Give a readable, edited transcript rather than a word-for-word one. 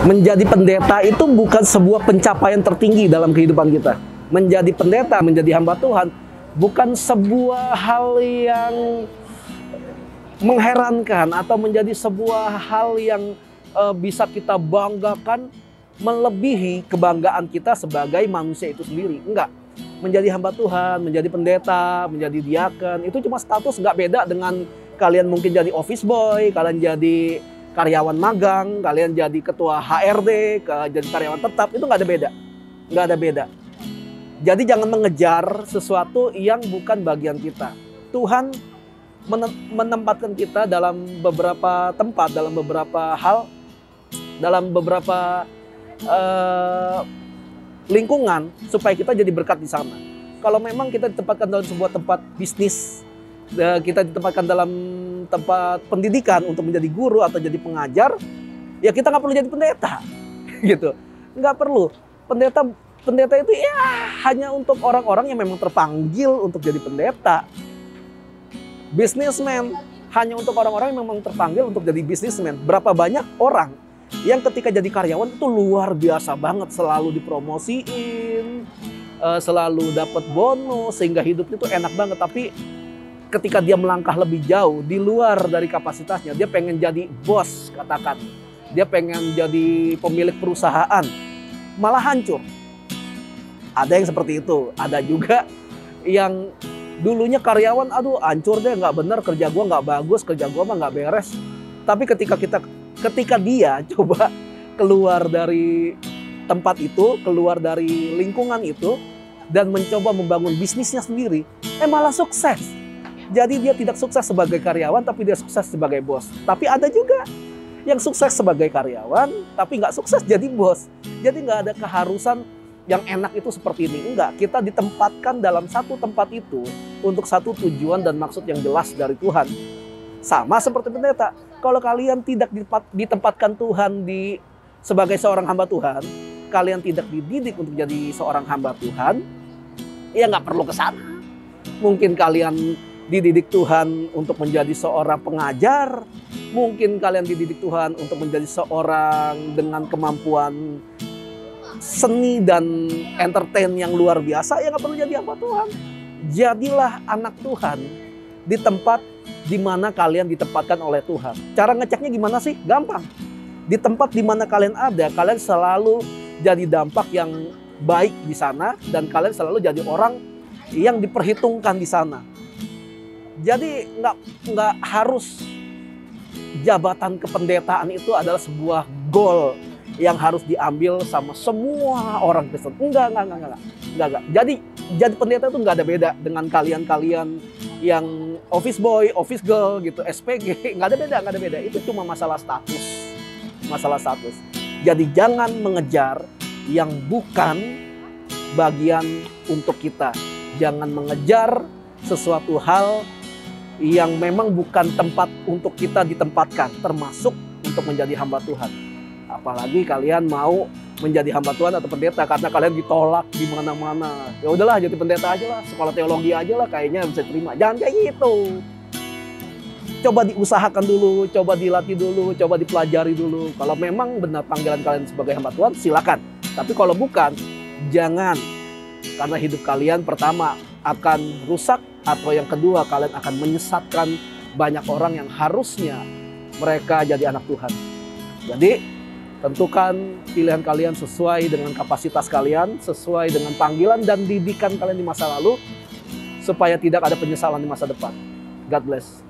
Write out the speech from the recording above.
Menjadi pendeta itu bukan sebuah pencapaian tertinggi dalam kehidupan kita. Menjadi pendeta, menjadi hamba Tuhan, bukan sebuah hal yang mengherankan atau menjadi sebuah hal yang bisa kita banggakan melebihi kebanggaan kita sebagai manusia itu sendiri. Enggak. Menjadi hamba Tuhan, menjadi pendeta, menjadi diaken, itu cuma status, nggak beda dengan kalian mungkin jadi office boy, kalian jadi karyawan magang, kalian jadi ketua HRD, jadi karyawan tetap, itu nggak ada beda. Nggak ada beda. Jadi jangan mengejar sesuatu yang bukan bagian kita. Tuhan menempatkan kita dalam beberapa tempat, dalam beberapa hal, dalam beberapa lingkungan supaya kita jadi berkat di sana. Kalau memang kita ditempatkan dalam sebuah tempat bisnis, kita ditempatkan dalam tempat pendidikan untuk menjadi guru atau jadi pengajar, ya kita nggak perlu jadi pendeta, gitu. Nggak perlu. Pendeta itu ya hanya untuk orang-orang yang memang terpanggil untuk jadi pendeta. Businessman hanya untuk orang-orang yang memang terpanggil untuk jadi businessman. Berapa banyak orang yang ketika jadi karyawan itu luar biasa banget, selalu dipromosiin, selalu dapat bonus sehingga hidupnya itu enak banget, tapi ketika dia melangkah lebih jauh di luar dari kapasitasnya, dia pengen jadi bos, katakan. Dia pengen jadi pemilik perusahaan, malah hancur. Ada yang seperti itu. Ada juga yang dulunya karyawan, aduh hancur deh, nggak bener, kerja gua nggak bagus, kerja gua mah nggak beres. Tapi ketika dia coba keluar dari tempat itu, keluar dari lingkungan itu, dan mencoba membangun bisnisnya sendiri, malah sukses. Jadi dia tidak sukses sebagai karyawan, tapi dia sukses sebagai bos. Tapi ada juga yang sukses sebagai karyawan, tapi nggak sukses jadi bos. Jadi nggak ada keharusan yang enak itu seperti ini. Enggak, kita ditempatkan dalam satu tempat itu untuk satu tujuan dan maksud yang jelas dari Tuhan. Sama seperti pendeta. Kalau kalian tidak ditempatkan Tuhan sebagai seorang hamba Tuhan, kalian tidak dididik untuk jadi seorang hamba Tuhan, ya nggak perlu ke sana. Mungkin kalian dididik Tuhan untuk menjadi seorang pengajar, mungkin kalian dididik Tuhan untuk menjadi seorang dengan kemampuan seni dan entertain yang luar biasa, ya nggak perlu jadi hamba Tuhan. Jadilah anak Tuhan di tempat di mana kalian ditempatkan oleh Tuhan. Cara ngeceknya gimana sih? Gampang. Di tempat di mana kalian ada, kalian selalu jadi dampak yang baik di sana, dan kalian selalu jadi orang yang diperhitungkan di sana. Jadi nggak harus jabatan kependetaan itu adalah sebuah goal yang harus diambil sama semua orang Kristen. Enggak. Jadi pendeta itu nggak ada beda dengan kalian yang office boy, office girl gitu, SPG. Nggak ada beda. Itu cuma masalah status. Jadi jangan mengejar yang bukan bagian untuk kita. Jangan mengejar sesuatu hal yang memang bukan tempat untuk kita ditempatkan, termasuk untuk menjadi hamba Tuhan. Apalagi kalian mau menjadi hamba Tuhan atau pendeta karena kalian ditolak di mana-mana. Ya udahlah, jadi pendeta aja lah, sekolah teologi aja lah, kayaknya bisa terima. Jangan kayak gitu. Coba diusahakan dulu, coba dilatih dulu, coba dipelajari dulu. Kalau memang benar panggilan kalian sebagai hamba Tuhan, silakan. Tapi kalau bukan, jangan. Karena hidup kalian pertama akan rusak, atau yang kedua kalian akan menyesatkan banyak orang yang harusnya mereka jadi anak Tuhan. Jadi tentukan pilihan kalian sesuai dengan kapasitas kalian, sesuai dengan panggilan dan didikan kalian di masa lalu, supaya tidak ada penyesalan di masa depan. God bless.